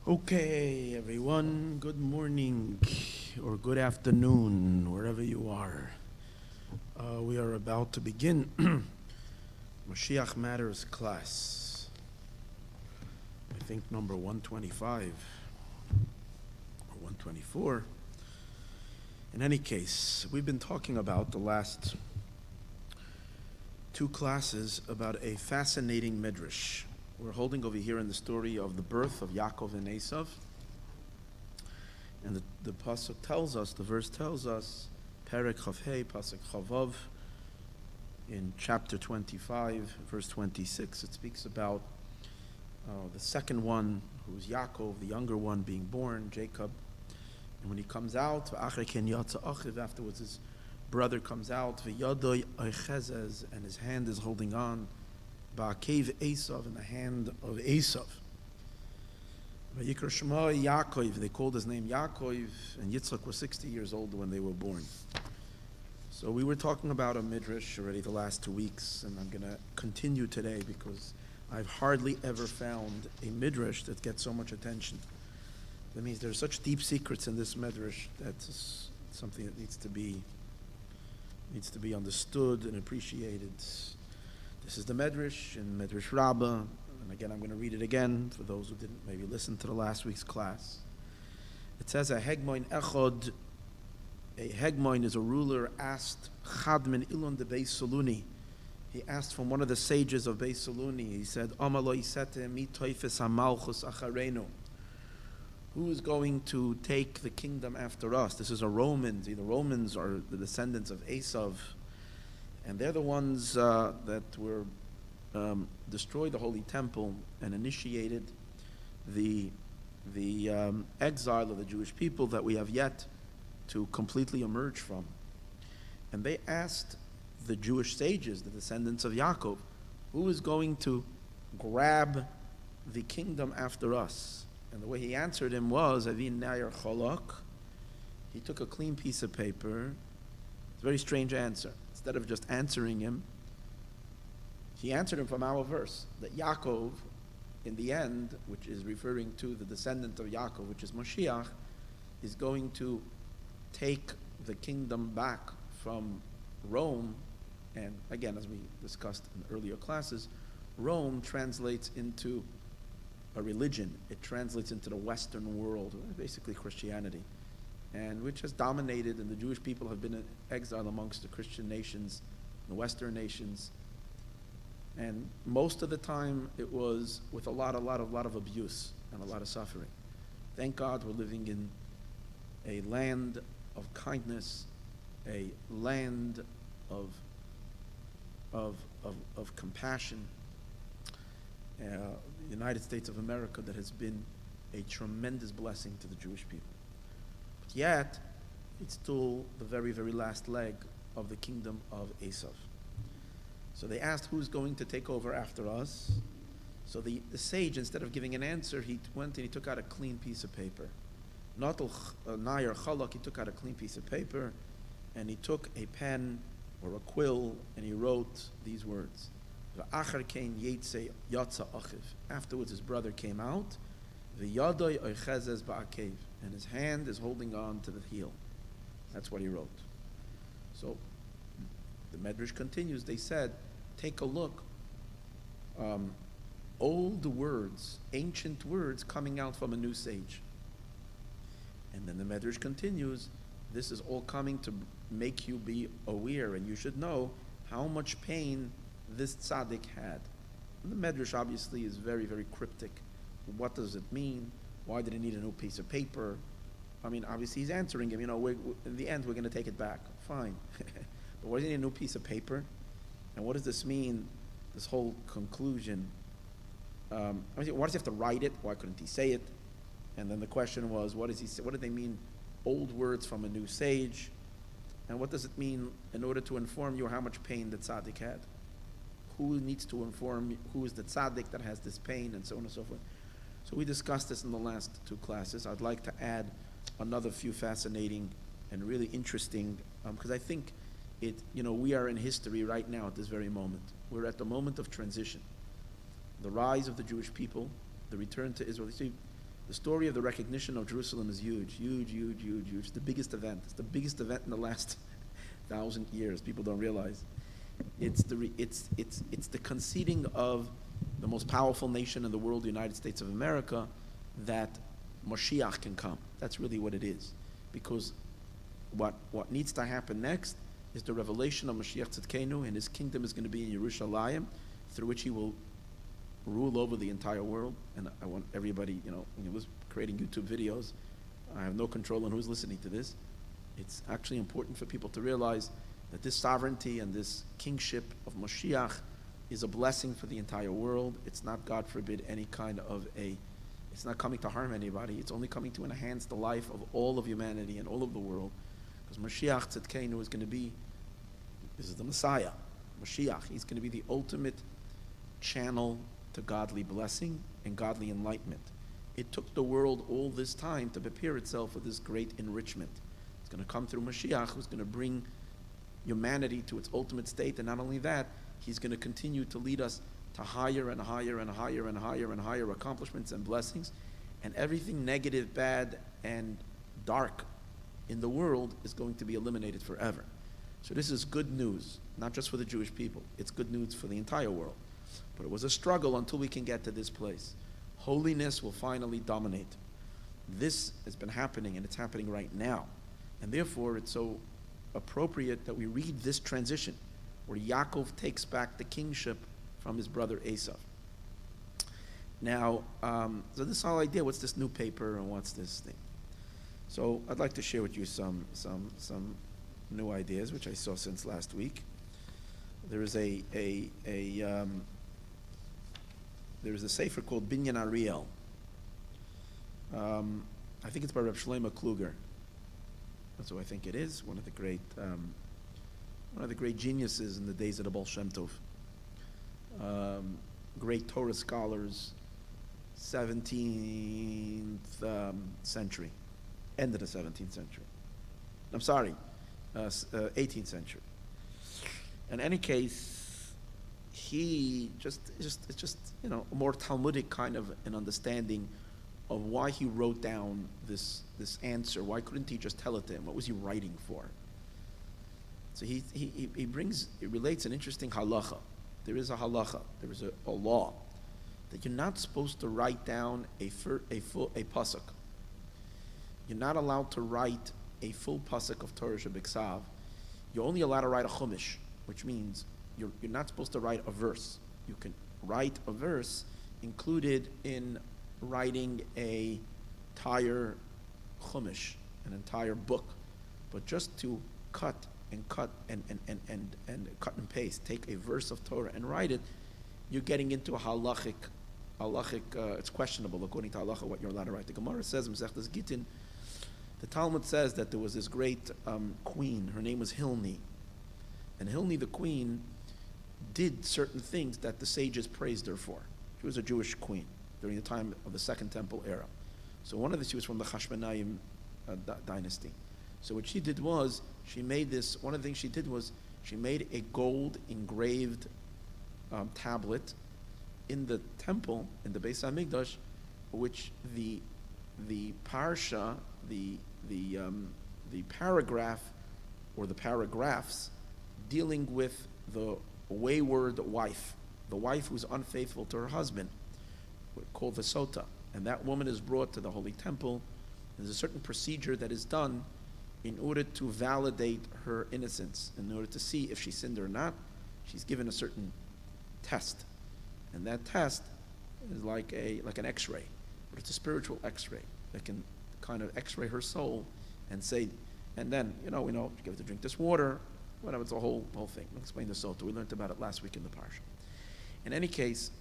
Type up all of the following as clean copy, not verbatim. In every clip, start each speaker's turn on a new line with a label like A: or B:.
A: Okay, everyone, good morning or good afternoon, wherever you are. We are about to begin Moshiach Matters class. I think number 125 or 124. In any case, we've been talking about the last two classes about a fascinating midrash. We're holding over here in the story of the birth of Yaakov and Esav. And the pasuk tells us, the verse tells us, Perek Chavhei, pasuk Chavav, in chapter 25, verse 26, it speaks about the second one, who is Yaakov, the younger one, being born, Jacob. And when he comes out, afterwards his brother comes out, and his hand is holding on, Ba'akev Esav, in the hand of Esav. Vayikra Shema Yaakov, they called his name Yaakov, and Yitzchak was 60 years old when they were born. So we were talking about a midrash already the last 2 weeks, and I'm going to continue today because I've hardly ever found a midrash that gets so much attention. That means there's such deep secrets in this midrash that's something that needs to be understood and appreciated. This is the Medrash in Medrash Rabbah, and again I'm going to read it again for those who didn't maybe listen to the last week's class. It says, a hegmoin echod, a hegmoin is a ruler, asked Chad min ilon de Beis Saluni. He asked from one of the sages of Beis Saluni, he said, Amaloi sete mi toifes hamalchus acharenu. Who is going to take the kingdom after us? This is a Romans. The Romans are the descendants of Esav. And they're the ones that were destroyed the Holy Temple and initiated the exile of the Jewish people that we have yet to completely emerge from. And they asked the Jewish sages, the descendants of Yaakov, who is going to grab the kingdom after us? And the way he answered him was, Avin Nayar Cholok. He took a clean piece of paper. It's a very strange answer. Instead of just answering him, he answered him from our verse, that Yaakov, in the end, which is referring to the descendant of Yaakov, which is Moshiach, is going to take the kingdom back from Rome. And again, as we discussed in earlier classes, Rome translates into a religion. It translates into the Western world, basically Christianity, and which has dominated, and the Jewish people have been in exile amongst the Christian nations, the Western nations, and most of the time it was with a lot of abuse and a lot of suffering. Thank God we're living in a land of kindness, a land of compassion, the United States of America, that has been a tremendous blessing to the Jewish people. But yet, it's still the very, very last leg of the kingdom of Esav. So they asked, who's going to take over after us? So the sage, instead of giving an answer, he went and he took out a clean piece of paper. Natal Nayar Chalak, he took out a clean piece of paper, and he took a pen or a quill, and he wrote these words. Afterwards, his brother came out, and his hand is holding on to the heel. That's what he wrote. So the Medrash continues. They said, take a look. Old words, ancient words coming out from a new sage. And then the Medrash continues. This is all coming to make you be aware, and you should know how much pain this tzaddik had. And the Medrash obviously is very, very cryptic. What does it mean? Why did he need a new piece of paper? I mean, obviously he's answering him, in the end we're going to take it back. Fine. But why does he need a new piece of paper? And what does this mean, this whole conclusion? Why does he have to write it? Why couldn't he say it? And then the question was, what did they mean, old words from a new sage? And what does it mean in order to inform you how much pain the tzaddik had? Who needs to inform you? Who is the tzaddik that has this pain, and so on and so forth? So we discussed this in the last two classes. I'd like to add another few fascinating and really interesting, because I think we are in history right now at this very moment. We're at the moment of transition. The rise of the Jewish people, the return to Israel. You see, The story of the recognition of Jerusalem is huge, huge, huge, huge, huge. It's the biggest event. It's the biggest event in the last 1,000 years. People don't realize. It's the conceding of the most powerful nation in the world, the United States of America, that Moshiach can come. That's really what it is. Because what needs to happen next is the revelation of Moshiach Tzidkenu, and his kingdom is going to be in Yerushalayim, through which he will rule over the entire world. And I want everybody, when I was creating YouTube videos, I have no control on who's listening to this. It's actually important for people to realize that this sovereignty and this kingship of Moshiach is a blessing for the entire world. It's not, God forbid, any kind of it's not coming to harm anybody. It's only coming to enhance the life of all of humanity and all of the world. Because Moshiach Tzidkenu is going to be, this is the Messiah, Moshiach. He's going to be the ultimate channel to godly blessing and godly enlightenment. It took the world all this time to prepare itself for this great enrichment. It's going to come through Moshiach, who's going to bring humanity to its ultimate state, and not only that, he's going to continue to lead us to higher and higher and higher and higher and higher accomplishments and blessings, and everything negative, bad, and dark in the world is going to be eliminated forever. So this is good news, not just for the Jewish people. It's good news for the entire world. But it was a struggle until we can get to this place. Holiness will finally dominate. This has been happening, and it's happening right now. And therefore, it's so appropriate that we read this transition, where Yaakov takes back the kingship from his brother Esav. Now, so this whole idea, what's this new paper and what's this thing? So I'd like to share with you some new ideas, which I saw since last week. There is a sefer called Binyan Ariel. I think it's by Reb Shlomo Kluger. That's who I think it is. One of the great geniuses in the days of the Baal Shem Tov. Great Torah scholars, 17th century, end of the 17th century. I'm sorry, 18th century. In any case, he it's just a more Talmudic kind of an understanding of why he wrote down this answer. Why couldn't he just tell it to him? What was he writing for? So he relates an interesting halacha. There is a halacha, there is a law that you're not supposed to write down a pasuk. You're not allowed to write a full pasuk of Torah Shebiksav. You're only allowed to write a chumash, which means you're not supposed to write a verse. You can write a verse included in writing a entire chumash, an entire book, but just to cut and cut and cut and paste, take a verse of Torah and write it, you're getting into a halachic, it's questionable according to halacha what you're allowed to write. The Gemara says, Masechtas Gittin, the Talmud says that there was this great queen, her name was Hilni, and Hilni the queen did certain things that the sages praised her for. She was a Jewish queen during the time of the Second Temple era. So she was from the Hashmonaim dynasty. So what she did was, one of the things she did was, she made a gold engraved tablet in the temple, in the Beis HaMikdash, which the parsha, the paragraph, or the paragraphs, dealing with the wayward wife, the wife who's unfaithful to her husband, called the Sota. And that woman is brought to the Holy Temple. There's a certain procedure that is done in order to validate her innocence, in order to see if she sinned or not. She's given a certain test. And that test is like an x-ray, but it's a spiritual x-ray that can kind of x-ray her soul and say, and then, we know, you give her to drink this water, whatever, it's a whole thing. I'll explain the Sota. We learned about it last week in the Parsha. In any case,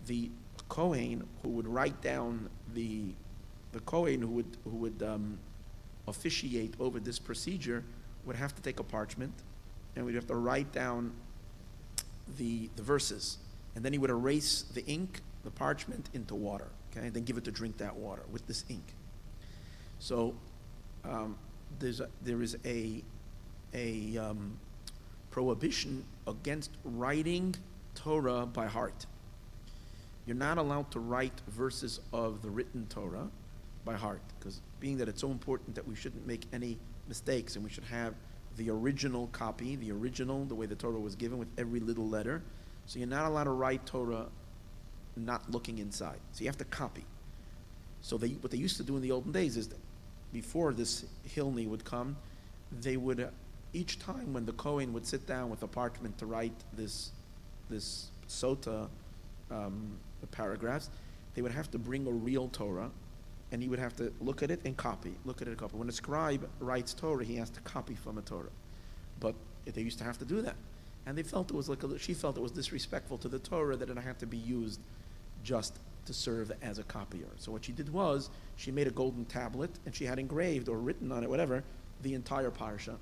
A: the Kohen who would write down the Kohen who would officiate over this procedure would have to take a parchment, and we'd have to write down the verses, and then he would erase the ink, the parchment, into water, okay, and then give it to drink that water with this ink. So there is a prohibition against writing Torah by heart. You're not allowed to write verses of the written Torah. by heart, because being that it's so important that we shouldn't make any mistakes and we should have the original copy, the way the Torah was given with every little letter. So you're not allowed to write Torah not looking inside. So you have to copy. So what they used to do in the olden days is that before this Hilni would come, they would, each time when the Kohen would sit down with a parchment to write this sota paragraphs, they would have to bring a real Torah, and he would have to look at it and copy. When a scribe writes Torah, he has to copy from a Torah. But they used to have to do that. And they felt it was she felt it was disrespectful to the Torah that it had to be used just to serve as a copier. So what she did was, she made a golden tablet, and she had engraved or written on it, whatever, the entire parsha,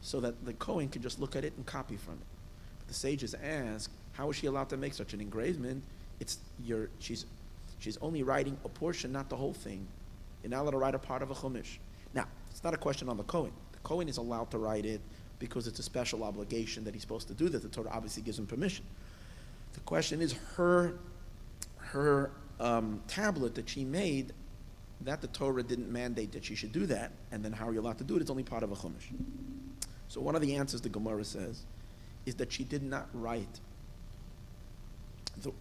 A: so that the Kohen could just look at it and copy from it. But the sages ask, how is she allowed to make such an engravement? She's only writing a portion, not the whole thing. You're not allowed to write a part of a chumash. Now, it's not a question on the Kohen. The Kohen is allowed to write it because it's a special obligation that he's supposed to do that. The Torah obviously gives him permission. The question is her tablet that she made, that the Torah didn't mandate that she should do that, and then how are you allowed to do it? It's only part of a chumash. So one of the answers the Gemara says is that she did not write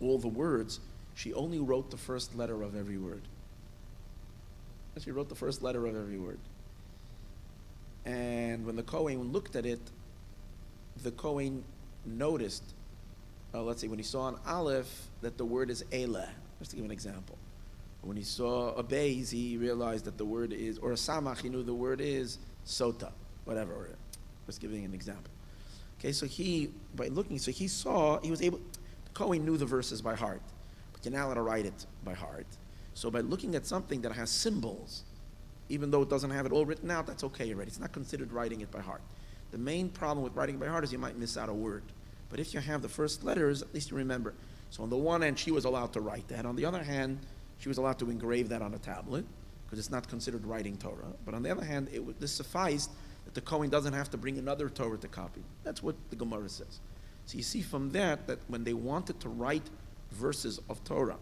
A: all the words. She only wrote the first letter of every word. She wrote the first letter of every word. And when the Kohen looked at it, the Kohen noticed, let's see, when he saw an aleph, that the word is eleh, just to give an example. When he saw a beis, he realized that the word is, or a samach, he knew the word is sota, whatever, just giving an example. Okay, so by looking, he was able, the Kohen knew the verses by heart, but you're not allowed to write it by heart. So by looking at something that has symbols, even though it doesn't have it all written out, that's okay already. It's not considered writing it by heart. The main problem with writing by heart is you might miss out a word. But if you have the first letters, at least you remember. So on the one hand, she was allowed to write that. On the other hand, she was allowed to engrave that on a tablet, because it's not considered writing Torah. But on the other hand, this sufficed that the Kohen doesn't have to bring another Torah to copy. That's what the Gemara says. So you see from that when they wanted to write verses of Torah,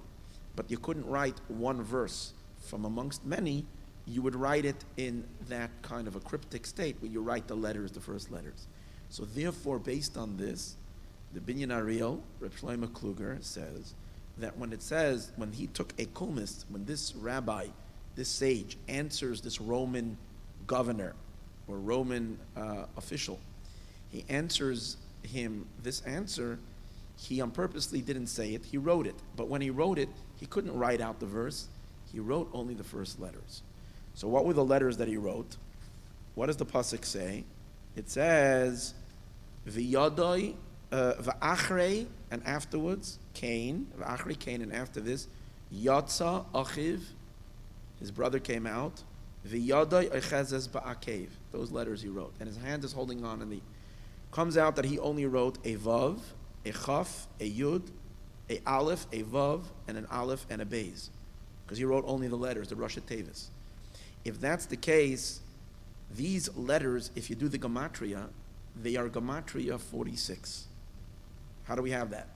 A: but you couldn't write one verse from amongst many, you would write it in that kind of a cryptic state where you write the letters, the first letters. So therefore, based on this, the Binyan Ariel, Reb Shlomo Kluger, says that when he took a kulmis, when this rabbi, this sage, answers this Roman governor or Roman official, he answers him this answer, he purposely didn't say it, he wrote it. But when he wrote it, he couldn't write out the verse, he wrote only the first letters. So what were the letters that he wrote? What does the pasuk say? It says, V'yadoi, v'achrei, and afterwards, Cain, v'achrei Cain, and after this, Yatsa Achiv, his brother came out, V'yadoi echezes ba'akev, those letters he wrote. And his hand is holding on, and comes out that he only wrote a Vav, a Chaf, a Yud, a Aleph, a Vav, and an Aleph, and a Beis. Because he wrote only the letters, the Rosh Tevis. If that's the case, these letters, if you do the gematria, they are gematria 46. How do we have that?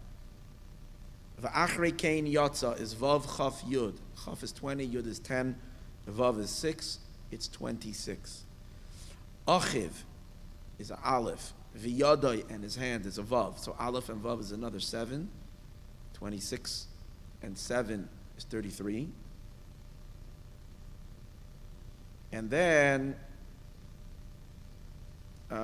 A: V'achrei Cain Yatza is Vav Chaf Yud. Chaf is 20, Yud is 10, Vav is 6, it's 26. Achiv is an Aleph. V'yadai, and his hand is a Vav. So Aleph and Vav is another 7. 26 and 7 is 33. And then hold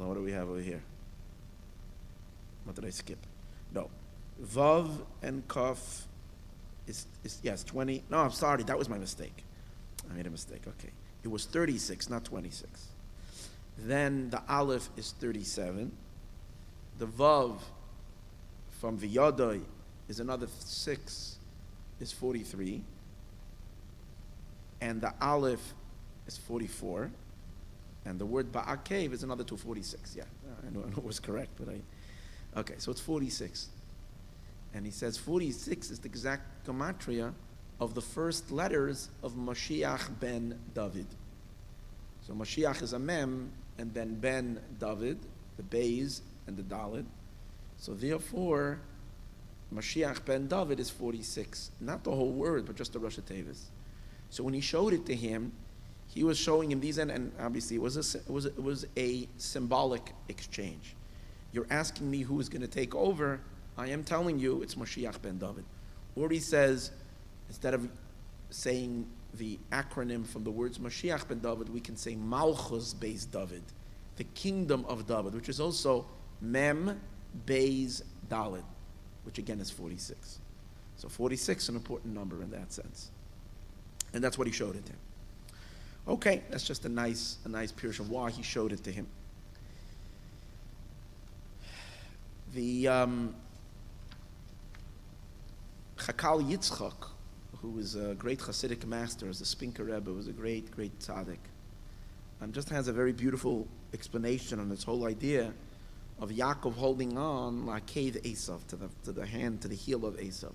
A: on, what do we have over here? What did I skip? No. Vav and Kaf is yes, 20. No, I'm sorry, that was my mistake. I made a mistake, okay. It was 36, not 26. Then the Aleph is 37. The Vav from V'yadai is another 6, is 43. And the Aleph is 44. And the word Ba'akev is another 246. Yeah, I know it was correct, but okay, so it's 46. And he says 46 is the exact gematria of the first letters of Moshiach ben David. So Moshiach is a mem, and then ben David, the Beis and the Dalet. So therefore, Moshiach ben David is 46. Not the whole word, but just the Rosh Tevis. So when he showed it to him, he was showing him these, and obviously it was a symbolic exchange. You're asking me who is going to take over. I am telling you it's Moshiach ben David. Or he says, instead of saying the acronym from the words Moshiach ben David, we can say Malchus Beis David, the kingdom of David, which is also Mem Beis Dalet, which again is 46. So 46 is an important number in that sense. And that's what he showed it to him. Okay, that's just a nice pirush of why he showed it to him. The Chakal Yitzchak, who was a great Chassidic master, as the Spinker Rebbe, was a great tzaddik, just has a very beautiful explanation on this whole idea of Yaakov holding on like cave Esav, to the hand, to the heel of Esav.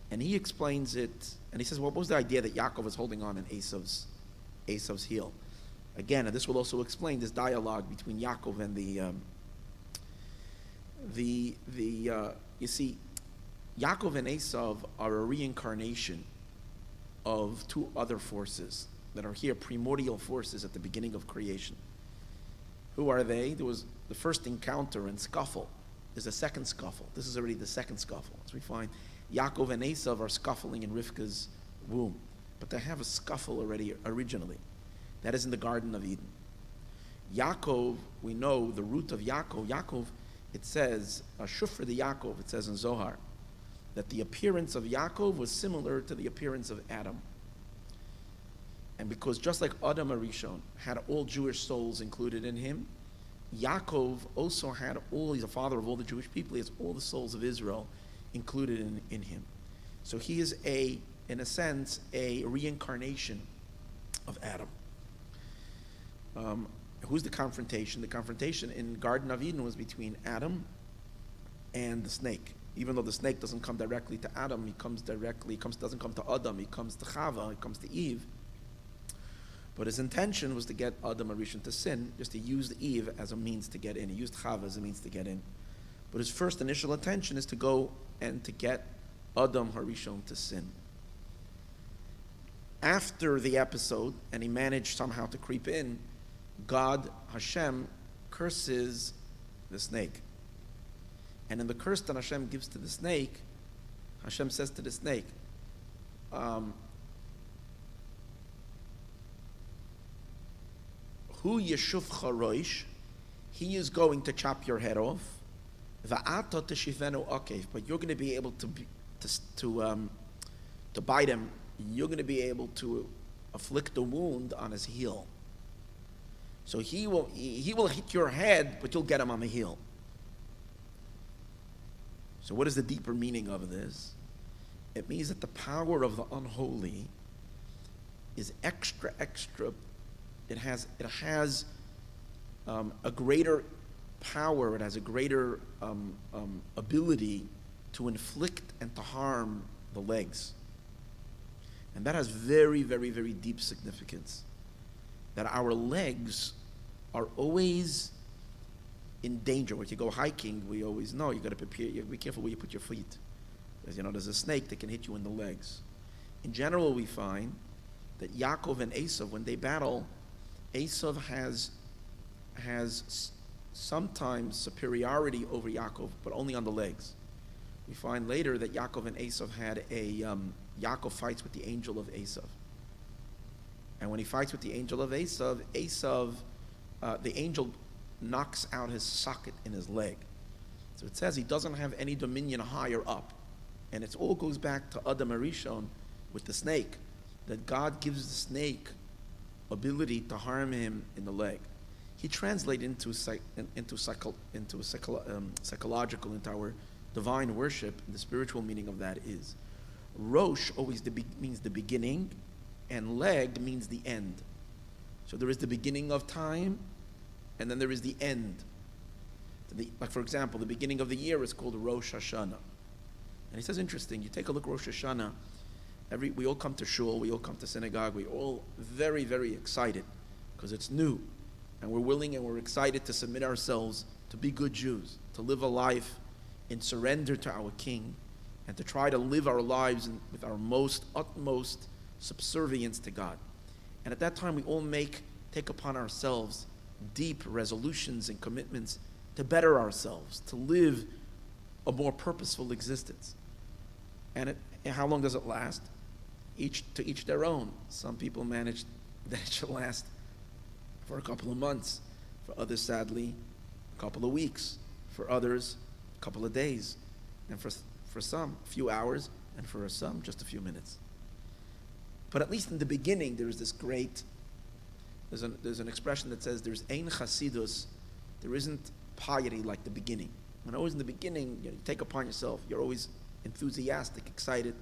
A: And he explains it, and he says, what was the idea that Yaakov was holding on in Esav's heel? Again, and this will also explain this dialogue between Yaakov and you see, Yaakov and Esav are a reincarnation of two other forces that are here, primordial forces at the beginning of creation. Who are they? There was the first encounter and scuffle. There's a second scuffle. This is already the second scuffle. As we find, Yaakov and Esav are scuffling in Rivka's womb. But they have a scuffle already originally. That is in the Garden of Eden. Yaakov, we know the root of Yaakov. Yaakov, it says, Shufra de Yaakov, it says in Zohar, that the appearance of Yaakov was similar to the appearance of Adam. And because just like Adam Arishon had all Jewish souls included in him, Yaakov also had he's a father of all the Jewish people, he has all the souls of Israel included in him. So he is in a sense, a reincarnation of Adam. Who's the confrontation? The confrontation in Garden of Eden was between Adam and the snake. Even though the snake doesn't come directly to Adam, doesn't come to Adam, he comes to Chava, he comes to Eve. But his intention was to get Adam Arishon to sin, just to use Eve as a means to get in. He used Chava as a means to get in. But his first initial intention is to go and to get Adam Harishon to sin. After the episode, and he managed somehow to creep in, God, Hashem, curses the snake. And in the curse that Hashem gives to the snake, Hashem says to the snake, Hu yeshuv charoish, he is going to chop your head off. Va'ata teshivenu akev, but you're going to be able to bite him. You're going to be able to afflict a wound on his heel. So he will hit your head, but you'll get him on the heel. So what is the deeper meaning of this? It means that the power of the unholy is extra. It has a greater power. It has a greater ability to inflict and to harm the legs. And that has very, very, very deep significance. That our legs are always in danger. When you go hiking, we always know you got to prepare. You be careful where you put your feet, because there's a snake that can hit you in the legs. In general, we find that Yaakov and Esav, when they battle, Esav has sometimes superiority over Yaakov, but only on the legs. We find later that Yaakov and Esav had Yaakov fights with the angel of Esav. And when he fights with the angel of Esav, the angel knocks out his socket in his leg. So it says he doesn't have any dominion higher up. And it all goes back to Adam Arishon with the snake, that God gives the snake ability to harm him in the leg. He translates into psychological, into our divine worship. And the spiritual meaning of that is Rosh always means the beginning, and leg means the end. So there is the beginning of time, and then there is the end. Like for example, the beginning of the year is called Rosh Hashanah. And he says, interesting, you take a look at Rosh Hashanah, we all come to shul, we all come to synagogue, we're all very, very excited because it's new. And we're willing and we're excited to submit ourselves to be good Jews, to live a life in surrender to our King, and to try to live our lives with our utmost subservience to God. And at that time, we all take upon ourselves deep resolutions and commitments to better ourselves, to live a more purposeful existence. And how long does it last? To each their own. Some people manage that it should last for a couple of months. For others, sadly, a couple of weeks. For others, a couple of days. And for some, a few hours. And for some, just a few minutes. But at least in the beginning, there's an expression that says there's ein chasidus, there isn't piety like the beginning. When always in the beginning, you take upon yourself, you're always enthusiastic, excited.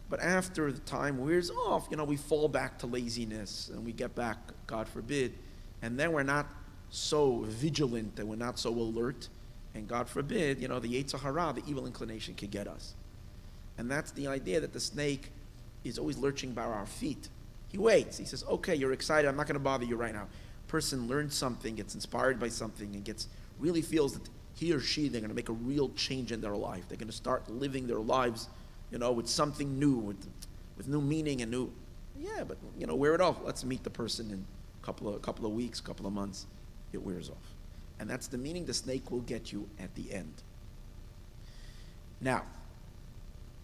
A: But after the time wears off, we fall back to laziness and we get back, God forbid, and then we're not so vigilant and we're not so alert, and God forbid, the Yetzer Hara, the evil inclination, could get us. And that's the idea that the snake is always lurching by our feet. He waits. He says, okay, you're excited. I'm not going to bother you right now. Person learns something, gets inspired by something, and really feels that he or she, they're going to make a real change in their life. They're going to start living their lives, with something new, with new meaning and new. Yeah, but wear it off. Let's meet the person in a couple of weeks, couple of months. It wears off, and that's the meaning the snake will get you at the end. Now,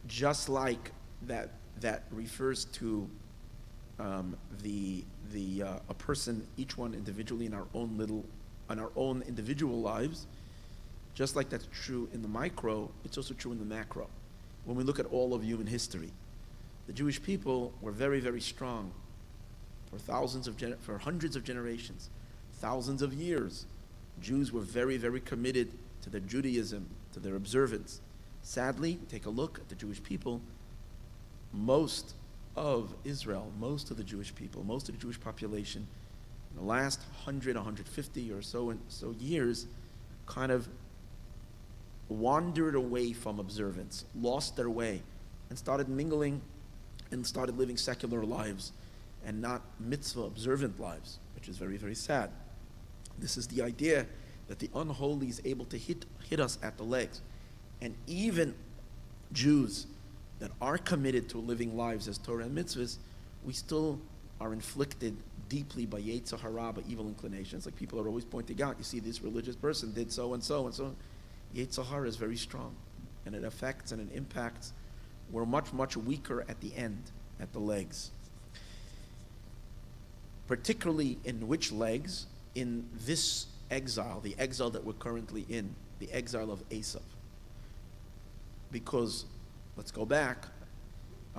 A: just like that refers to a person, each one individually in our own individual lives. Just like that's true in the micro, it's also true in the macro. When we look at all of human history, the Jewish people were very, very strong for hundreds of generations, thousands of years. Jews were very, very committed to their Judaism, to their observance. Sadly, take a look at the Jewish people. Most of Israel, most of the Jewish people, most of the Jewish population, in the last 100, 150 or so years, kind of wandered away from observance, lost their way, and started mingling and started living secular lives and not mitzvah observant lives, which is very, very sad. This is the idea that the unholy is able to hit us at the legs. And even Jews that are committed to living lives as Torah and mitzvahs, we still are inflicted deeply by Yetzer Hara, by evil inclinations. Like people are always pointing out, you see this religious person did so and so and so. Yetzer Hara is very strong, and it affects and it impacts. We're much, much weaker at the end, at the legs. Particularly in which legs? In this exile, the exile that we're currently in, the exile of Esav. Because, let's go back,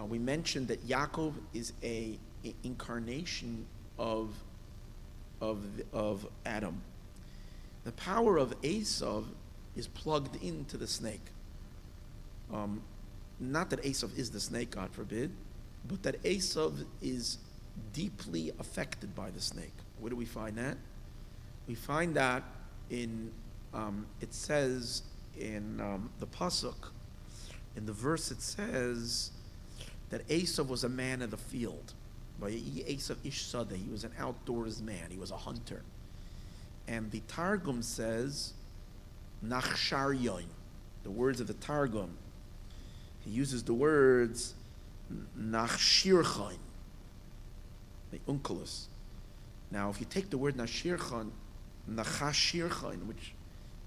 A: we mentioned that Yaakov is an incarnation of Adam. The power of Esav is plugged into the snake. Not that Esav is the snake, God forbid, but that Esav is deeply affected by the snake. Where do we find that? We find that in, it says in the Pasuk, in the verse it says that Esav was a man of the field. Esav ish sadeh, he was an outdoors man, he was a hunter. And the Targum says, Nachsharyon, the words of the Targum, he uses the words Nachshirchain, the Unkelus. Now, if you take the word Nachshirchain, Nachashirchain, which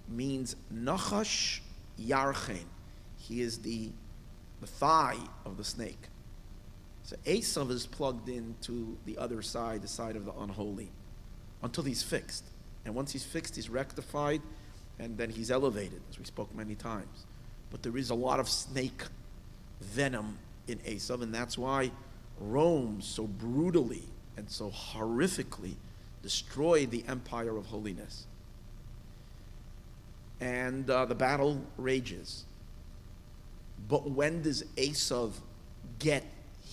A: means Nachash Yarchain, he is the thigh of the snake. So Esav is plugged into the other side, the side of the unholy, until he's fixed. And once he's fixed, he's rectified, and then he's elevated, as we spoke many times. But there is a lot of snake venom in Esav, and that's why Rome so brutally and so horrifically destroyed the empire of holiness. And the battle rages. But when does Esav get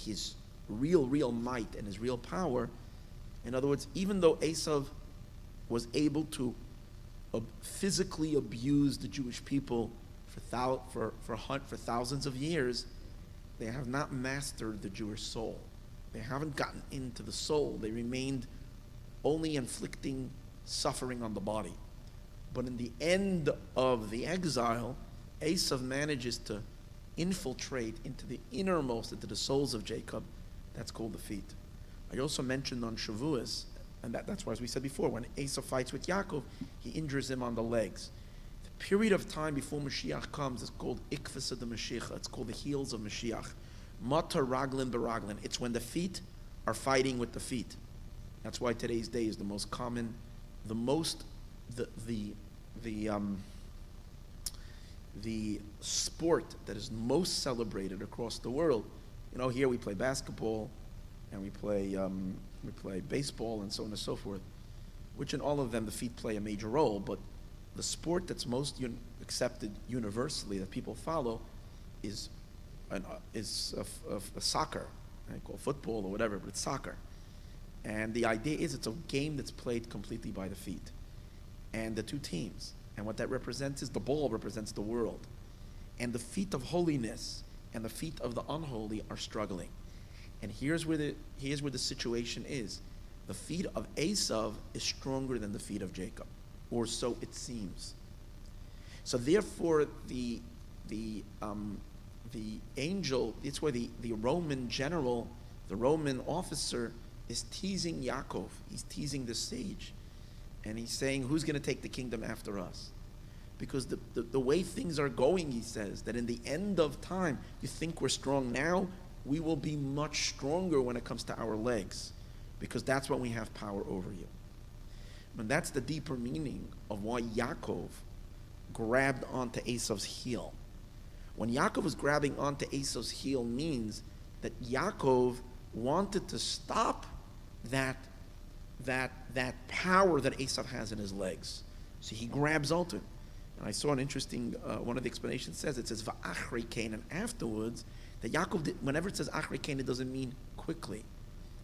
A: his real might and his real power? In other words, even though Esav was able to physically abuse the Jewish people for thousands of years, they have not mastered the Jewish soul. They haven't gotten into the soul. They remained only inflicting suffering on the body. But in the end of the exile, Esav manages to infiltrate into the innermost, into the souls of Jacob. That's called the feet. I also mentioned on Shavuos, and that's why, as we said before, when Esav fights with Yaakov, he injures him on the legs. The period of time before Moshiach comes is called Ikvasa de Mashiach. It's called the heels of Mashiach. Mata raglin beraglin. It's when the feet are fighting with the feet. That's why today's day is the most common, the sport that is most celebrated across the world. Here we play basketball, and we play baseball, and so on and so forth, which in all of them the feet play a major role. But the sport that's most accepted universally that people follow is soccer. I call football or whatever, but it's soccer. And the idea is it's a game that's played completely by the feet. And the two teams. And what that represents is the ball represents the world. And the feet of holiness and the feet of the unholy are struggling. And here's where the situation is. The feet of Esav is stronger than the feet of Jacob, or so it seems. So therefore, the angel, it's where the Roman general, the Roman officer, is teasing Yaakov. He's teasing the sage. And he's saying, who's going to take the kingdom after us? Because the way things are going, he says, that in the end of time, you think we're strong now, we will be much stronger when it comes to our legs. Because that's when we have power over you. And that's the deeper meaning of why Yaakov grabbed onto Esav's heel. When Yaakov was grabbing onto Esav's heel means that Yaakov wanted to stop that power that Esav has in his legs. So he grabs onto it. And I saw an interesting, one of the explanations says, Va'achri Cain, and afterwards, that Yaakov, whenever it says Achri Cain, it doesn't mean quickly.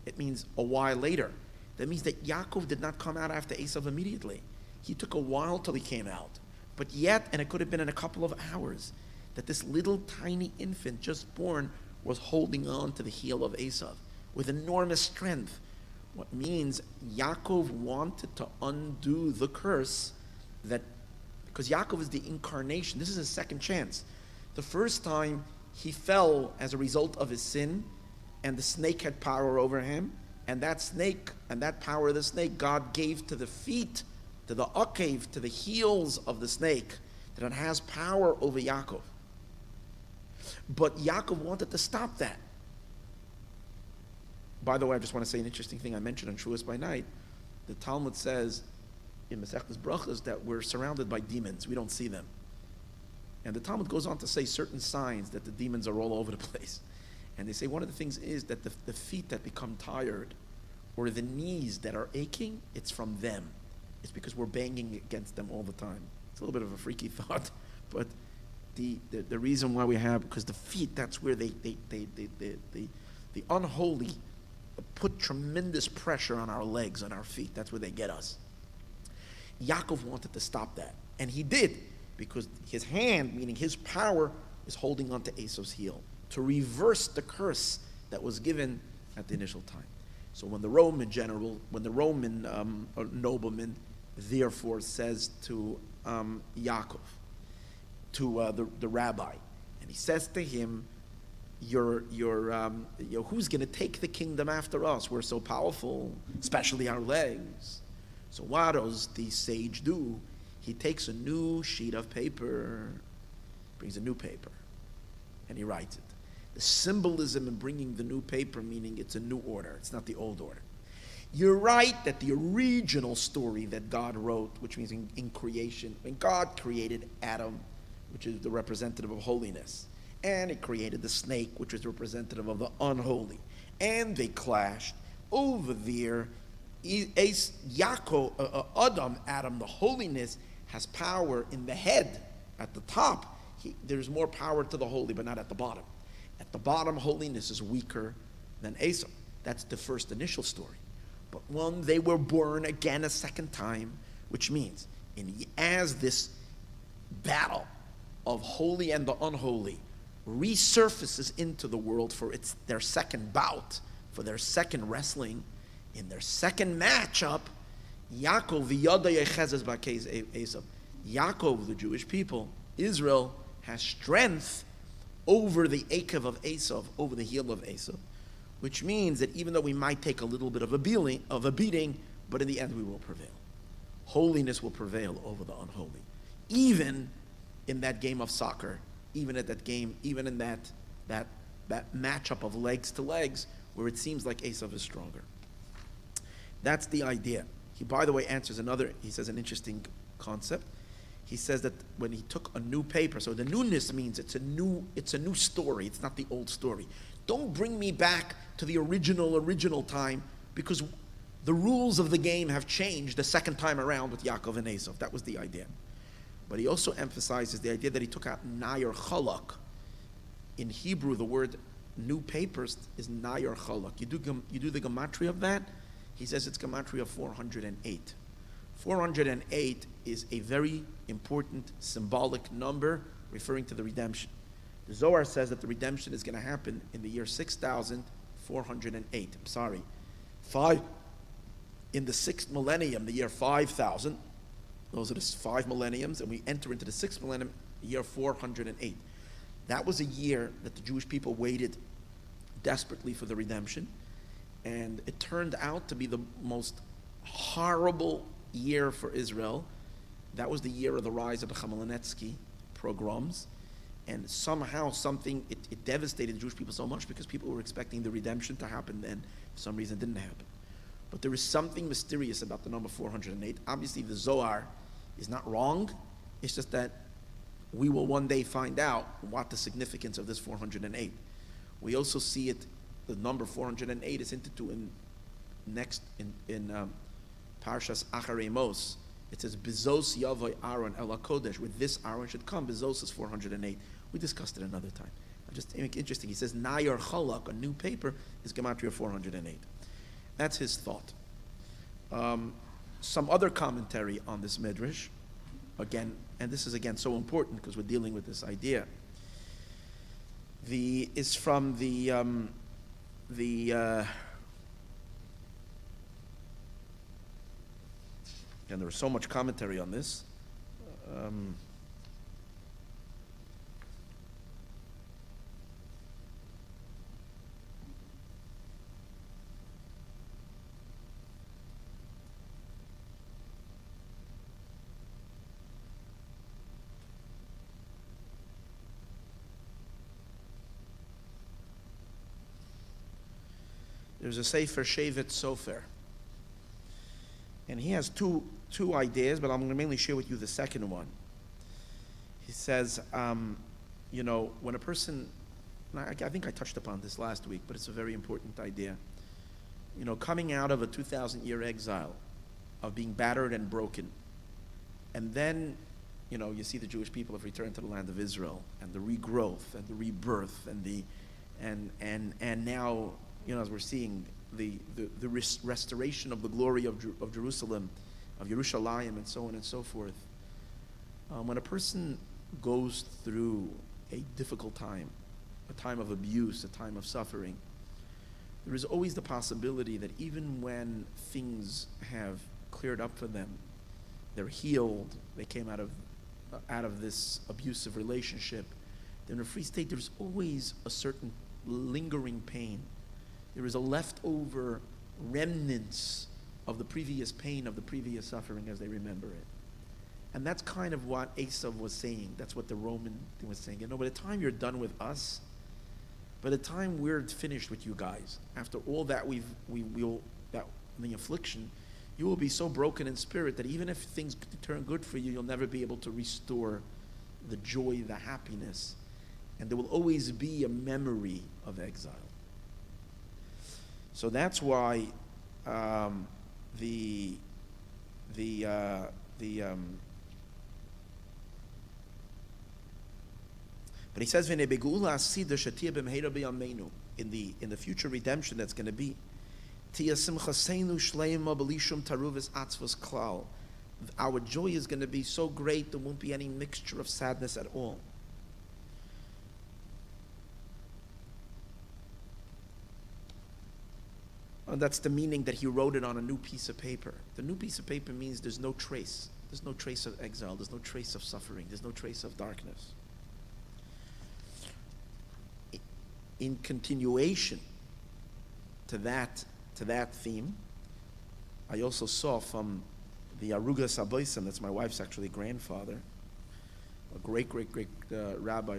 A: It means a while later. That means that Yaakov did not come out after Esav immediately. He took a while till he came out. But yet, and it could have been in a couple of hours, that this little tiny infant just born was holding on to the heel of Esav with enormous strength. What means Yaakov wanted to undo the curse because Yaakov is the incarnation. This is his second chance. The first time he fell as a result of his sin, and the snake had power over him, and that snake and that power of the snake God gave to the feet, to the akev, to the heels of the snake, that it has power over Yaakov. But Yaakov wanted to stop that. By the way, I just want to say an interesting thing I mentioned on Shavuos by night. The Talmud says in Masechtas Brachos that we're surrounded by demons. We don't see them. And the Talmud goes on to say certain signs that the demons are all over the place. And they say one of the things is that the feet that become tired or the knees that are aching, it's from them. It's because we're banging against them all the time. It's a little bit of a freaky thought, but the reason why we have, because the feet, that's where the unholy put tremendous pressure on our legs, on our feet. That's where they get us. Yaakov wanted to stop that, and he did, because his hand, meaning his power, is holding on to Esav's heel to reverse the curse that was given at the initial time. So when the Roman nobleman, therefore says to Yaakov, to the rabbi, and he says to him, who's going to take the kingdom after us? We're so powerful, especially our legs. So what does the sage do? He takes a new sheet of paper, brings a new paper, and he writes it. The symbolism in bringing the new paper, meaning it's a new order. It's not the old order. You're right that the original story that God wrote, which means in creation, when God created Adam, which is the representative of holiness, and it created the snake, which is representative of the unholy, and they clashed over there. Adam, the holiness, has power in the head at the top. There's more power to the holy, but not at the bottom. At the bottom, holiness is weaker than Esau. That's the first initial story. But when they were born again a second time, which means as this battle of holy and the unholy resurfaces into the world for their second bout, for their second wrestling, in their second matchup, Yaakov v'yada yechezes b'akez Esau. Yaakov, the Jewish people, Israel, has strength over the Akev of Esav, over the heel of Esav, which means that even though we might take a little bit of a beating, but in the end we will prevail. Holiness will prevail over the unholy. Even in that game of soccer, even at that game, even in that matchup of legs to legs, where it seems like Esav is stronger. That's the idea. He, by the way, he says an interesting concept. He says that when he took a new paper, so the newness means it's a new story. It's not the old story. Don't bring me back to the original time, because the rules of the game have changed the second time around with Yaakov and Esav. That was the idea. But he also emphasizes the idea that he took out Nayer Chalak. In Hebrew, the word new papers is Nayer Chalak. You do the gematria of that. He says it's gematria of 408. 408 is a very important symbolic number referring to the redemption. The Zohar says that the redemption is going to happen in the year 6,408. I'm sorry. In the sixth millennium, the year 5,000. Those are the 5 millenniums, and we enter into the sixth millennium, year 408. That was a year that the Jewish people waited desperately for the redemption, and it turned out to be the most horrible year for Israel. That was the year of the rise of the Chmielnicki pogroms, and somehow it devastated the Jewish people so much because people were expecting the redemption to happen, and for some reason it didn't happen. But there is something mysterious about the number 408. Obviously the Zohar is not wrong, it's just that we will one day find out what the significance of this 408. We also see it, the number 408 is hinted to in Parshas Acharei Mos. It says, Bezos Yavoy Aaron El HaKodesh. With this Aaron should come. Bezos is 408. We discussed it another time. Just interesting. He says, Nayer Chalak, a new paper, is Gematria 408. That's his thought. Some other commentary on this Midrash, again, and this is again so important because we're dealing with this idea. Is from and there was so much commentary on this. There's a Sefer Shevet Sofer. And he has two ideas, but I'm going to mainly share with you the second one. He says, when a person, I think I touched upon this last week, but it's a very important idea. Coming out of a 2,000-year exile, of being battered and broken, and then, you see the Jewish people have returned to the land of Israel, and the regrowth, and the rebirth, and now, as we're seeing the restoration of the glory of Jerusalem, of Yerushalayim, and so on and so forth. When a person goes through a difficult time, a time of abuse, a time of suffering, there is always the possibility that even when things have cleared up for them, they're healed, they came out of this abusive relationship, in a free state, there's always a certain lingering pain. There is a leftover remnants of the previous pain, of the previous suffering as they remember it. And that's kind of what Esav was saying. That's what the Roman thing was saying. By the time you're done with us, by the time we're finished with you guys, after all that the affliction, you will be so broken in spirit that even if things turn good for you, you'll never be able to restore the joy, the happiness. And there will always be a memory of exile. So that's why but he says in the future redemption that's going to be, our joy is going to be so great there won't be any mixture of sadness at all. And that's the meaning that he wrote it on a new piece of paper. The new piece of paper means there's no trace. There's no trace of exile. There's no trace of suffering. There's no trace of darkness. In continuation to that theme, I also saw from the Arugas Aboisim, that's my wife's actually grandfather, a great rabbi,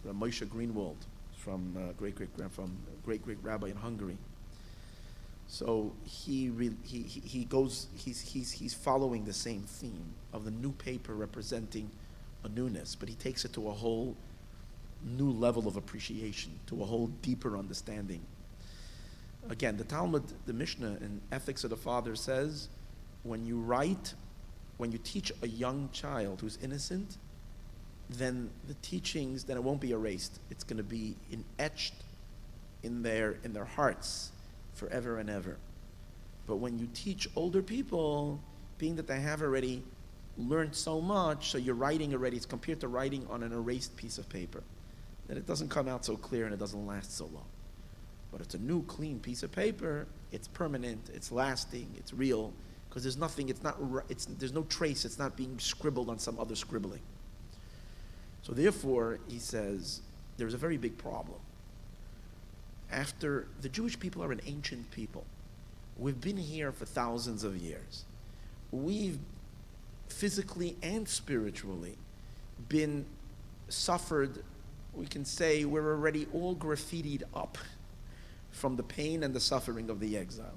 A: Moshe Greenwald, from great rabbi in Hungary. So he's following the same theme of the new paper representing a newness, but he takes it to a whole new level of appreciation, to a whole deeper understanding. Again, the Talmud, the Mishnah in Ethics of the Father says, when you teach a young child who's innocent, then the teachings, then it won't be erased. It's going to be etched in their hearts forever and ever. But when you teach older people, being that they have already learned so much, so you're writing already, it's compared to writing on an erased piece of paper, that it doesn't come out so clear and it doesn't last so long. But it's a new, clean piece of paper. It's permanent. It's lasting. It's real. Because there's nothing. There's no trace. It's not being scribbled on some other scribbling. So therefore, he says there's a very big problem. After the Jewish people are an ancient people, we've been here for thousands of years. We've physically and spiritually been suffered. We can say we're already all graffitied up from the pain and the suffering of the exile.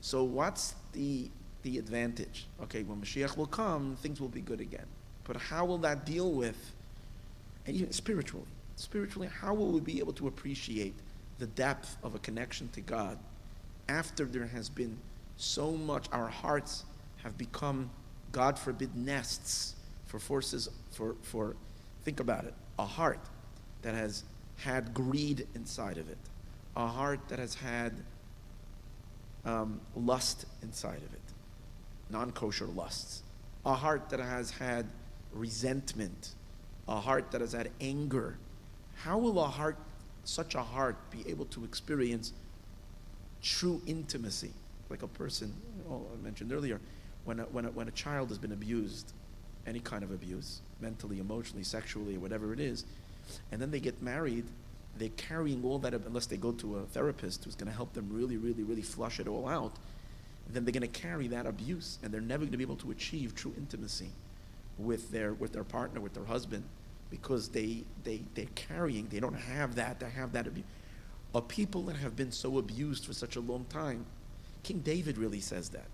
A: So what's the advantage? Okay, when Moshiach will come, things will be good again. But how will that deal with, and even spiritually, how will we be able to appreciate the depth of a connection to God after there has been so much, our hearts have become, God forbid, nests for forces, for think about it, a heart that has had greed inside of it, a heart that has had lust inside of it, non-kosher lusts, a heart that has had resentment, a heart that has had anger. How will such a heart, be able to experience true intimacy? Like a person, I mentioned earlier, when a child has been abused, any kind of abuse, mentally, emotionally, sexually, or whatever it is, and then they get married, they're carrying all that, unless they go to a therapist who's going to help them really, really, really flush it all out, then they're going to carry that abuse, and they're never going to be able to achieve true intimacy with their partner, with their husband, because they're carrying, they don't have that, they have that abuse. Or people that have been so abused for such a long time. King David really says that.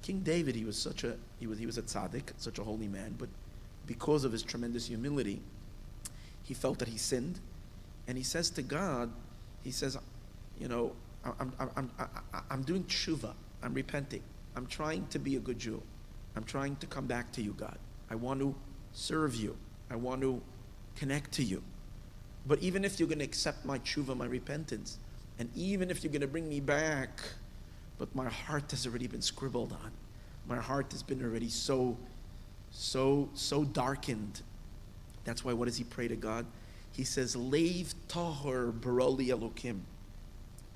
A: King David, he was a tzaddik, such a holy man, but because of his tremendous humility, he felt that he sinned, and he says to God, he says, I'm doing tshuva, I'm repenting, I'm trying to be a good Jew, I'm trying to come back to you, God. I want to serve you, I want to connect to you. But even if you're going to accept my tshuva, my repentance, and even if you're going to bring me back, but my heart has already been scribbled on. My heart has been already so darkened. That's why, what does he pray to God? He says, Leiv tahor baroli elokim.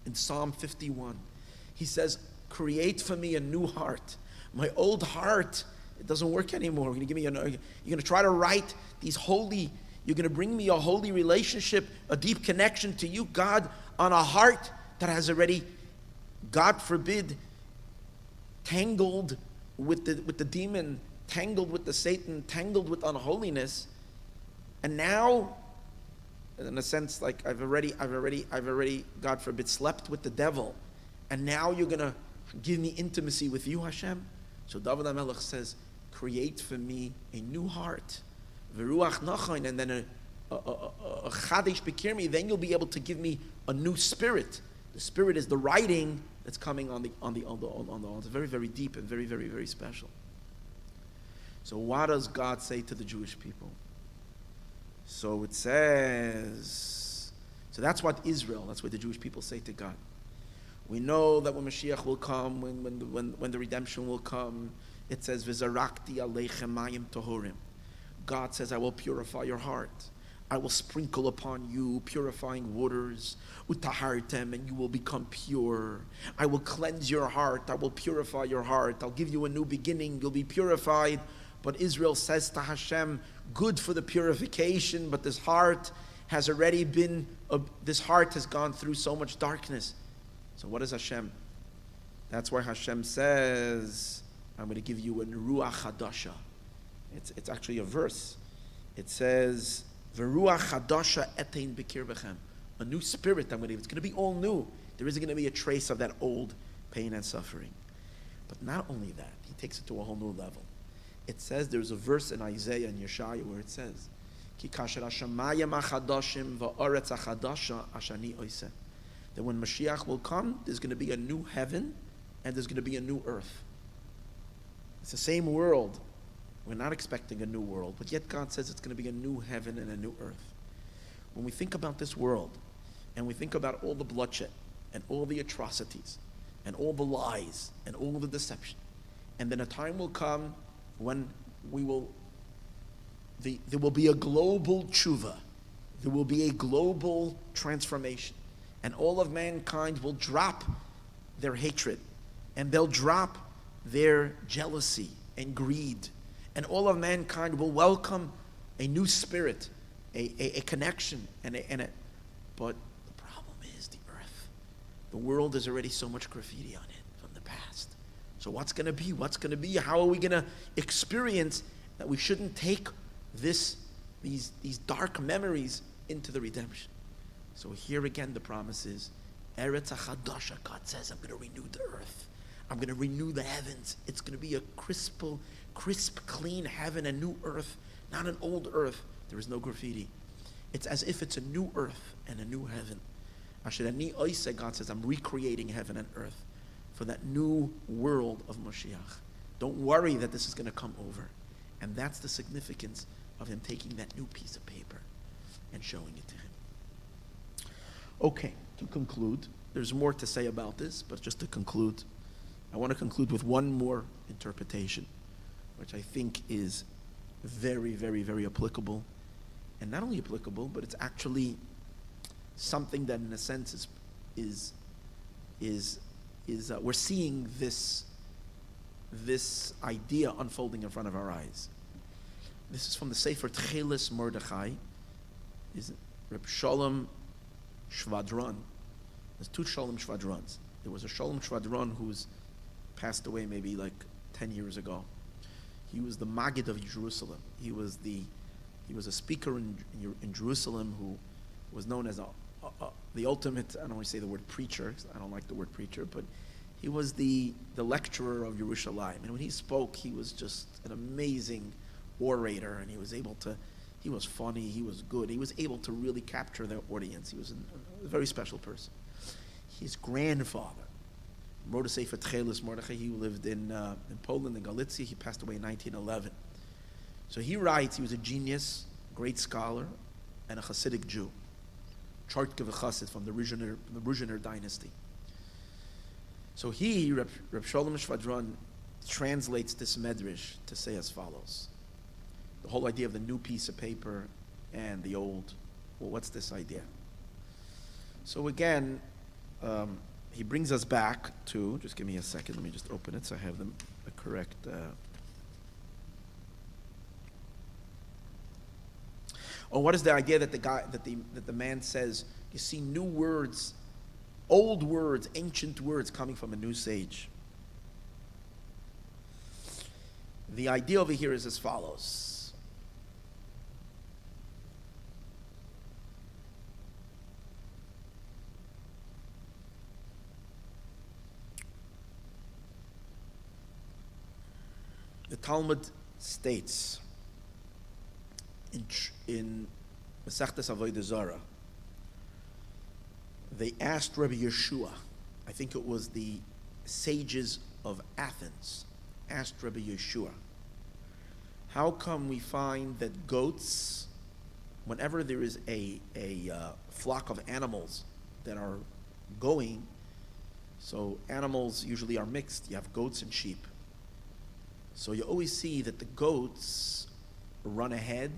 A: In Psalm 51, he says, create for me a new heart. My old heart, it doesn't work anymore. You're going to try to write these holy, you're going to bring me a holy relationship, a deep connection to you, God, on a heart that has already, God forbid, tangled with the demon, tangled with the Satan, tangled with unholiness. And now, in a sense, like I've already, God forbid, slept with the devil. And now you're going to give me intimacy with you, Hashem. So David HaMelech says, create for me a new heart. V'ruach nachon, and then a chadesh bekirmi, then you'll be able to give me a new spirit. The spirit is the writing that's coming on the It's very, very deep and very, very, very special. So what does God say to the Jewish people? So it says, so that's what the Jewish people say to God. We know that when Moshiach will come, when the redemption will come, it says, V'zarakti aleichem mayim tohorim. God says, I will purify your heart. I will sprinkle upon you purifying waters, utahartem, and you will become pure. I will cleanse your heart. I will purify your heart. I'll give you a new beginning. You'll be purified. But Israel says to Hashem, good for the purification, but this heart has already been, this heart has gone through so much darkness. So what is Hashem? That's why Hashem says, I'm going to give you a Ruach Hadasha. It's actually a verse. It says, V'ruach Hadasha etein b'kirbechem. A new spirit I'm going to give. It's going to be all new. There isn't going to be a trace of that old pain and suffering. But not only that, he takes it to a whole new level. It says, there's a verse in Isaiah and Yeshaya where it says, Ki kasher hashamayim achadashim va'aretz achadasha ashani oiseh. That when Moshiach will come, there's going to be a new heaven and there's going to be a new earth. It's the same world. We're not expecting a new world, but yet God says it's going to be a new heaven and a new earth. When we think about this world, and we think about all the bloodshed, and all the atrocities, and all the lies, and all the deception, and then a time will come when there will be a global tshuva, there will be a global transformation, and all of mankind will drop their hatred, and they'll drop their jealousy and greed, and all of mankind will welcome a new spirit, a connection, but the problem is the earth. The world is already so much graffiti on it from the past. So what's going to be? What's going to be? How are we going to experience that we shouldn't take these dark memories into the redemption? So here again the promise is, Eretz HaChadasha, God says, I'm going to renew the earth. I'm going to renew the heavens. It's going to be a crisp, clean heaven, a new earth, not an old earth. There is no graffiti. It's as if it's a new earth and a new heaven. Asher ani oiseh, God says, I'm recreating heaven and earth for that new world of Moshiach. Don't worry that this is going to come over. And that's the significance of him taking that new piece of paper and showing it to him. Okay, to conclude, there's more to say about this, but just to conclude, I want to conclude with one more interpretation, which I think is very, very, very applicable. And not only applicable, but it's actually something that in a sense is we're seeing this idea unfolding in front of our eyes. This is from the Sefer Tchelis Mordechai. Is Reb Shalom Shvadron. There's two Shalom Shvadrons. There was a Shalom Shvadron who's passed away maybe like 10 years ago. He was the Maggid of Jerusalem. He was a speaker in Jerusalem who was known as the ultimate, I don't want to say the word preacher, I don't like the word preacher, but he was the lecturer of Yerushalayim. And when he spoke, he was just an amazing orator, and he was funny, he was good. He was able to really capture their audience. He was a very special person. His grandfather wrote a Sefer Tchelis Mordechai. He lived in Poland, in Galicia. He passed away in 1911. So he writes, he was a genius, great scholar, and a Chassidic Jew. Chartke v'Chassid from the Ruzhiner dynasty. So Reb Shalom Shvadron, translates this medrash to say as follows. The whole idea of the new piece of paper and the old. Well, what's this idea? So again, he brings us back to, just give me a second, let me just open it so I have the correct. What is the idea that the man says? You see new words, old words, ancient words coming from a new sage. The idea over here is as follows. The Talmud states in Masechtas Avodah Zarah, they asked Rabbi Yeshua, I think it was the sages of Athens, asked Rabbi Yeshua, how come we find that goats, whenever there is a flock of animals that are going, so animals usually are mixed, you have goats and sheep. So you always see that the goats run ahead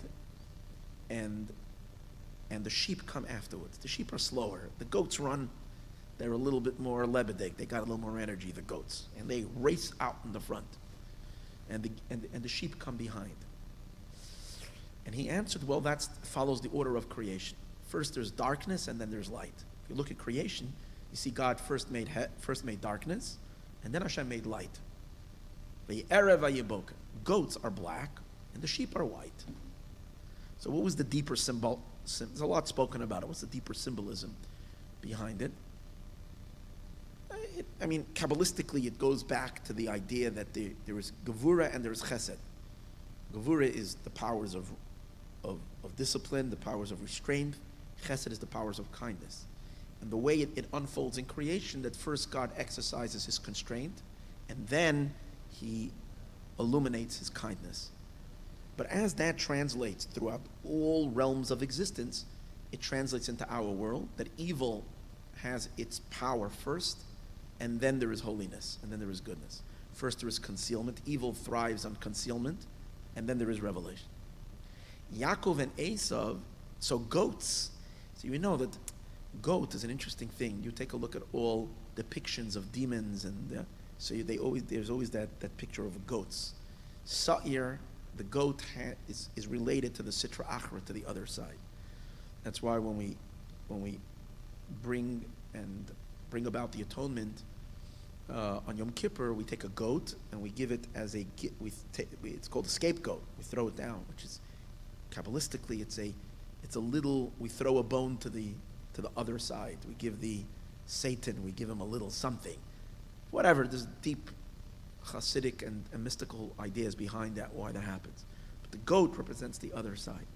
A: and and the sheep come afterwards. The sheep are slower. The goats run. They're a little bit more lebedik. They got a little more energy, the goats. And they race out in the front. And the sheep come behind. And he answered, well, that follows the order of creation. First there's darkness, and then there's light. If you look at creation, you see God first made darkness, and then Hashem made light. Goats are black, and the sheep are white. So what was the deeper symbol? There's a lot spoken about it. What's the deeper symbolism behind it? Kabbalistically, it goes back to the idea that there is gevura and there is chesed. Gevura is the powers of discipline, the powers of restraint. Chesed is the powers of kindness. And the way it unfolds in creation, that first God exercises his constraint, and then he illuminates his kindness. But as that translates throughout all realms of existence, it translates into our world, that evil has its power first, and then there is holiness, and then there is goodness. First there is concealment. Evil thrives on concealment, and then there is revelation. Yaakov and Esav, so goats. So you know that goat is an interesting thing. You take a look at all depictions of demons, and there's always that picture of goats. Sa'ir, the goat is related to the Sitra Achra, to the other side. That's why when we bring about the atonement on Yom Kippur, we take a goat and we give it as it's called a scapegoat. We throw it down, which is Kabbalistically it's a little, we throw a bone to the other side. We give the Satan, we give him a little something. Whatever, there's deep Chassidic and mystical ideas behind that, why that happens. But the goat represents the other side.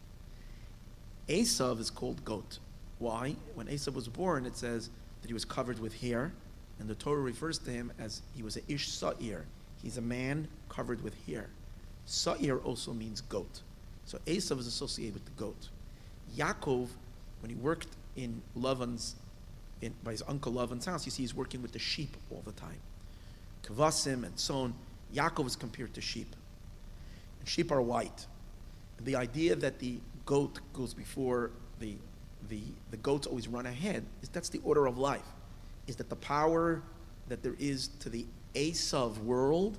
A: Esav is called goat. Why? When Esav was born, it says that he was covered with hair, and the Torah refers to him as he was a ish sa'ir. He's a man covered with hair. Sa'ir also means goat. So Esav is associated with the goat. Yaakov, when he worked by his uncle Lavan's house, you see he's working with the sheep all the time. Kvasim and so on. Yaakov is compared to sheep. And sheep are white. And the idea that the goat goes before the goats always run ahead, that's the order of life. Is that the power that there is to the Esav world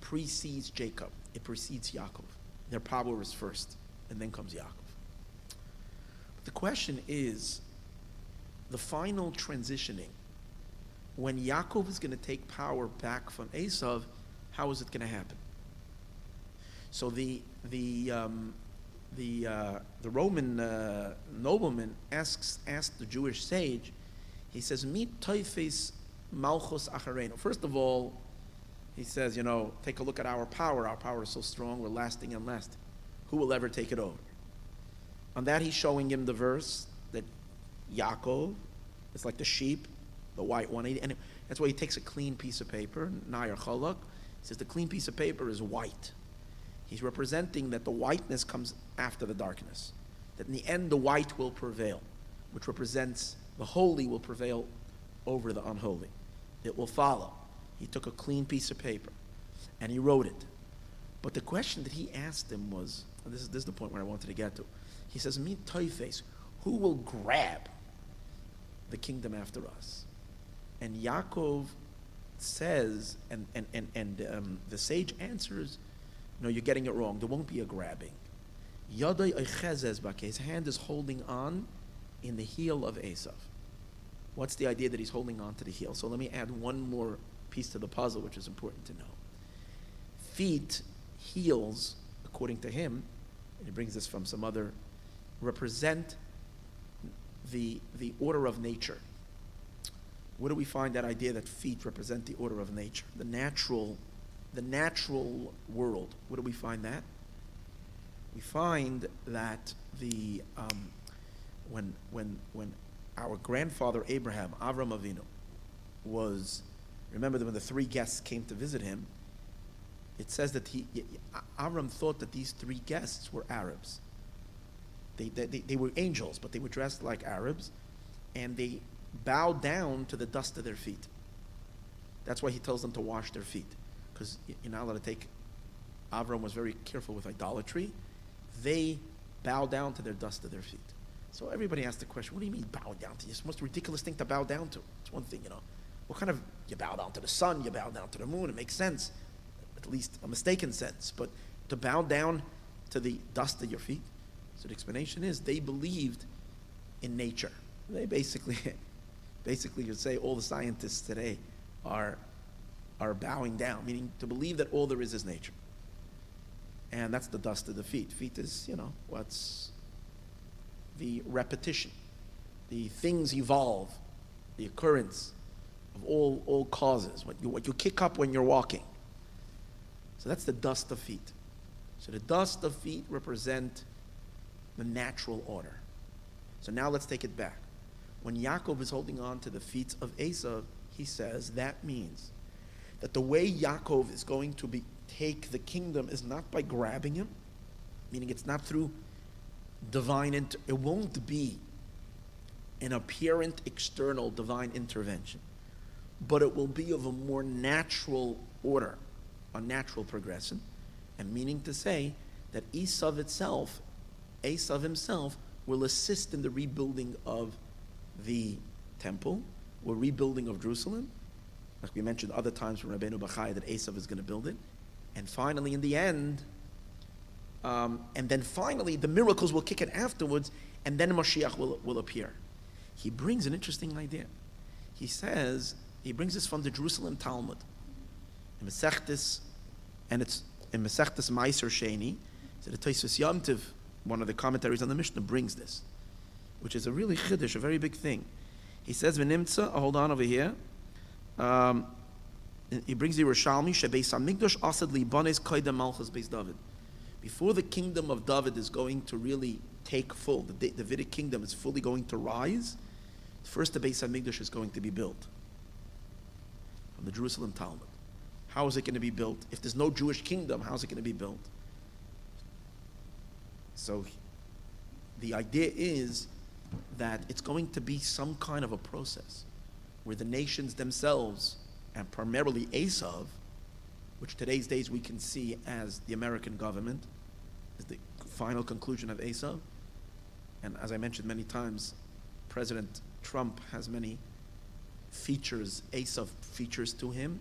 A: precedes Jacob. It precedes Yaakov. Their power is first, and then comes Yaakov. But the question is, the final transitioning, when Yaakov is going to take power back from Esav, how is it going to happen? So the Roman nobleman asked the Jewish sage, he says, "Mit toifes malchus acharenu." First of all, he says, take a look at our power. Our power is so strong, we're lasting and lasting. Who will ever take it over? On that, he's showing him the verse that Yaakov is like the sheep, the white one. And that's why he takes a clean piece of paper, Nair Chalak. He says the clean piece of paper is white. He's representing that the whiteness comes after the darkness. That in the end, the white will prevail, which represents the holy will prevail over the unholy. It will follow. He took a clean piece of paper and he wrote it. But the question that he asked him was, and this is the point where I wanted to get to. He says, "Mi toifes, who will grab the kingdom after us?" And Yaakov says, and the sage answers, "No, you're getting it wrong. There won't be a grabbing. Yadai oichezes bake." His hand is holding on in the heel of Esav. What's the idea that he's holding on to the heel? So let me add one more piece to the puzzle, which is important to know. Feet, heels, according to him, and he brings this from some other, represent the order of nature. Where do we find that idea that feet represent the order of nature? The natural world. Where do we find that? We find that when our grandfather Abraham, Avram Avinu, remember that when the three guests came to visit him, it says that Avram thought that these three guests were Arabs. They were angels, but they were dressed like Arabs, and they bowed down to the dust of their feet. That's why he tells them to wash their feet, because you're not allowed to take. Avram was very careful with idolatry. They bow down to their dust of their feet. So everybody asks the question, what do you mean bow down to? It's the most ridiculous thing to bow down to. It's one thing, What kind of, you bow down to the sun, you bow down to the moon, it makes sense. At least a mistaken sense. But to bow down to the dust of your feet? So the explanation is they believed in nature. They basically you'd say all the scientists today are bowing down, meaning to believe that all there is nature. And that's the dust of the feet. Feet is, what's the repetition. The things evolve, the occurrence of all causes, what you kick up when you're walking. So that's the dust of feet. So the dust of feet represent the natural order. So now let's take it back. When Yaakov is holding on to the feet of Esav, he says that means that the way Yaakov is going to take the kingdom is not by grabbing him, meaning it's not through divine, it won't be an apparent external divine intervention, but it will be of a more natural order, a natural progression, and meaning to say that Esav himself, will assist in the rebuilding of the temple, or rebuilding of Jerusalem, like we mentioned other times from Rabbeinu Bachai that Esav is going to build it, and finally in the end, and then finally the miracles will kick in afterwards, and then Moshiach will appear. He brings an interesting idea. He brings this from the Jerusalem Talmud, in Masechtas, and it's in Masechtas Meiser Sheni. So the Tosfos Yom Tov, one of the commentaries on the Mishnah, brings this, which is a really chiddush, a very big thing. He says, "V'nimtza." Hold on over here. He brings the Yerushalmi, "Shebeis Hamikdash asad libanes koydem malchus beis David." Before the kingdom of David is going to really take full, the Davidic kingdom is fully going to rise, first the Beis Hamikdash is going to be built. From the Jerusalem Talmud. How is it going to be built? If there's no Jewish kingdom, how is it going to be built? So the idea is that it's going to be some kind of a process where the nations themselves, and primarily Esav, which today's days we can see as the American government, is the final conclusion of Esav. And as I mentioned many times, President Trump has many features, Esav features to him,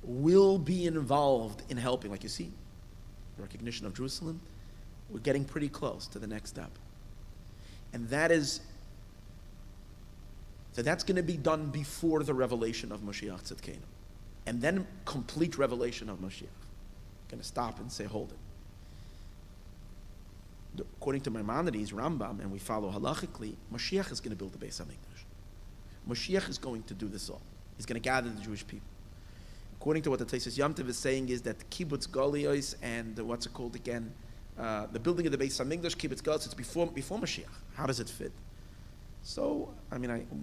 A: will be involved in helping. Like you see, the recognition of Jerusalem, we're getting pretty close to the next step. And that's going to be done before the revelation of Moshiach Tzidkenu. And then complete revelation of Moshiach. Going to stop and say, hold it. According to Maimonides, Rambam, and we follow halachically, Moshiach is going to build the Beis Hamikdash. Moshiach is going to do this all. He's going to gather the Jewish people. According to what the Tosfos Yom Tov is saying is that Kibbutz Galuyos and the building of the Beis Hamikdash, Kibbutz Galuyos, it's before Moshiach. How does it fit? So, I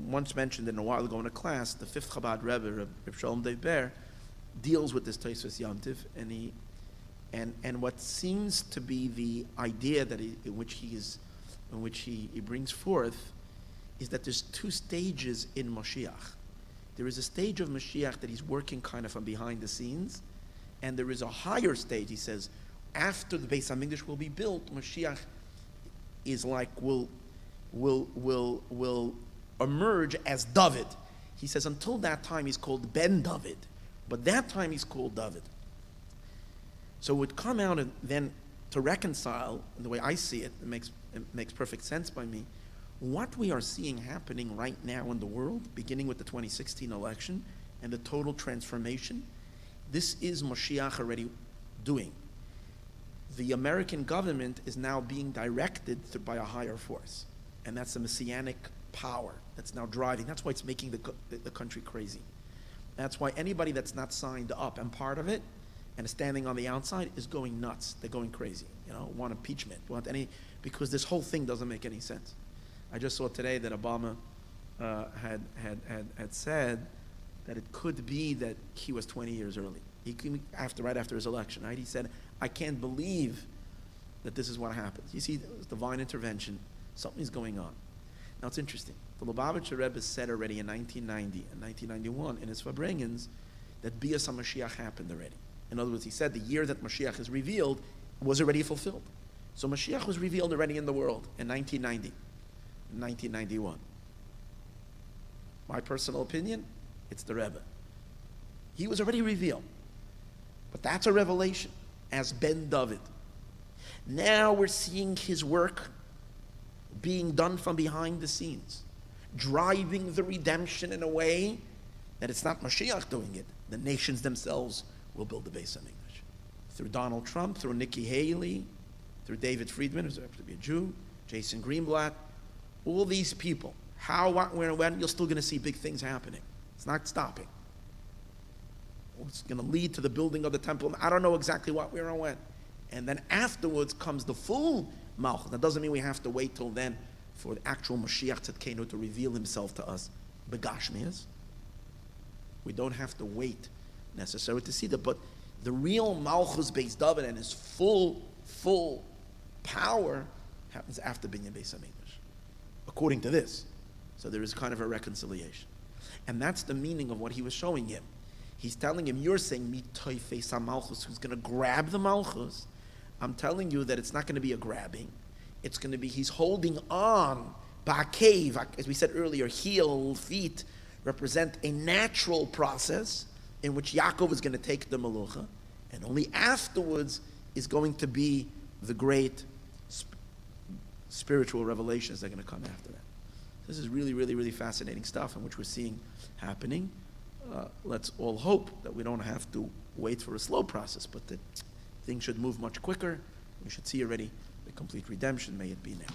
A: once mentioned in a while ago in a class, the fifth Chabad Rebbe, Reb Shalom Dov Ber, deals with this Tosfos Yom Tov, and what seems to be the idea that in which he brings forth is that there's two stages in Moshiach. There is a stage of Moshiach that he's working kind of from behind the scenes, and there is a higher stage, he says, after the Beis Hamikdash will be built, Moshiach is like, will emerge as David. He says until that time he's called Ben David, but that time he's called David. So it would come out and then to reconcile, in the way I see it, it makes perfect sense by me, what we are seeing happening right now in the world, beginning with the 2016 election and the total transformation, this is Moshiach already doing. The American government is now being directed by a higher force, and that's the messianic power that's now driving. That's why it's making the country crazy. That's why anybody that's not signed up and part of it and is standing on the outside is going nuts. They're going crazy. Want impeachment, because this whole thing doesn't make any sense. I just saw today that Obama had said that it could be that he was 20 years early. Right after his election, right? He said, I can't believe that this is what happens. You see, it's divine intervention. Something's going on. Now it's interesting. The Lubavitcher Rebbe said already in 1990 and 1991 in his Farbrengens that Bias HaMashiach happened already. In other words, he said the year that Mashiach is revealed was already fulfilled. So Mashiach was revealed already in the world in 1990. in 1991. My personal opinion, it's the Rebbe. He was already revealed. But that's a revelation, as Ben David. Now we're seeing his work being done from behind the scenes, driving the redemption in a way that it's not Moshiach doing it. The nations themselves will build the Beis HaMikdash. Through Donald Trump, through Nikki Haley, through David Friedman, who's happens to be a Jew, Jason Greenblatt, all these people. How, what, where, and when, you're still going to see big things happening. It's not stopping. It's going to lead to the building of the temple. I don't know exactly what, where, and when. And then afterwards comes the full Malchus. That doesn't mean we have to wait till then for the actual Moshiach Tzedkenu to reveal himself to us. Begashmias. We don't have to wait necessarily to see that. But the real Malchus Beis David and his full power happens after Binyan Beis HaMikdash, according to this. So there is kind of a reconciliation. And that's the meaning of what he was showing him. He's telling him, you're saying, Mitoifes HaMalchus, who's going to grab the Malchus. I'm telling you that it's not going to be a grabbing. It's going to be, he's holding on. Ba'akev, as we said earlier, heel, feet, represent a natural process in which Yaakov is going to take the Melucha, and only afterwards is going to be the great spiritual revelations that are going to come after that. This is really, really, really fascinating stuff in which we're seeing happening. Let's all hope that we don't have to wait for a slow process, but that things should move much quicker. We should see already the complete redemption. May it be now.